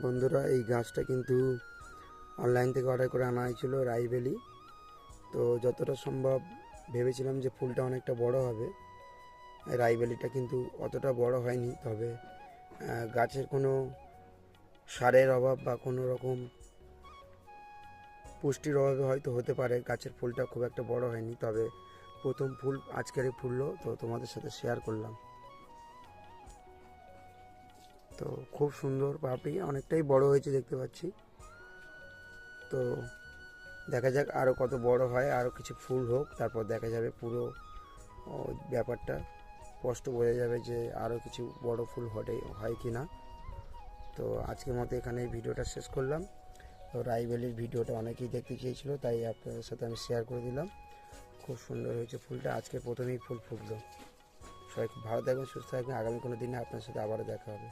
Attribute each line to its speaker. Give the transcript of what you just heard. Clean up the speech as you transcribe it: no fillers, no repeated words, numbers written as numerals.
Speaker 1: বন্ধুরা, এই গাছটা কিন্তু অনলাইন থেকে অর্ডার করে আনা হয়েছিল, রাইবেলি। তো যতটা সম্ভব ভেবেছিলাম যে ফুলটা অনেকটা বড় হবে। রাইবেলিটা কিন্তু অতটা বড় হয়নি। তবে গাছের কোনো সারের অভাব বা কোনো রকম পুষ্টির অভাবে হয়তো হতে পারে গাছের ফুলটা খুব একটা বড় হয়নি। তবে প্রথম ফুল আজকেরই ফুললো, তো তোমাদের সাথে শেয়ার করলাম। তো খুব সুন্দর পাপড়ি, অনেকটাই বড় হয়েছে দেখতে পাচ্ছি। তো দেখা যাক আরও কত বড় হয়, আরও কিছু ফুল হোক, তারপর দেখা যাবে পুরো ব্যাপারটা স্পষ্ট বোঝা যাবে যে আরও কিছু বড় ফুল হয় কি না। তো আজকের মতো এখানে এই ভিডিওটা শেষ করলাম। তো রাইবেলির ভিডিওটা অনেকেই দেখতে চেয়েছিল, তাই আপনাদের সাথে আমি শেয়ার করে দিলাম। খুব সুন্দর হয়েছে ফুলটা, আজকে প্রথমেই ফুল ফুটলো। সবাই খুব ভালো থাকবেন, সুস্থ থাকবেন। আগামী কোনো দিনে আপনার সাথে আবারও দেখা হবে।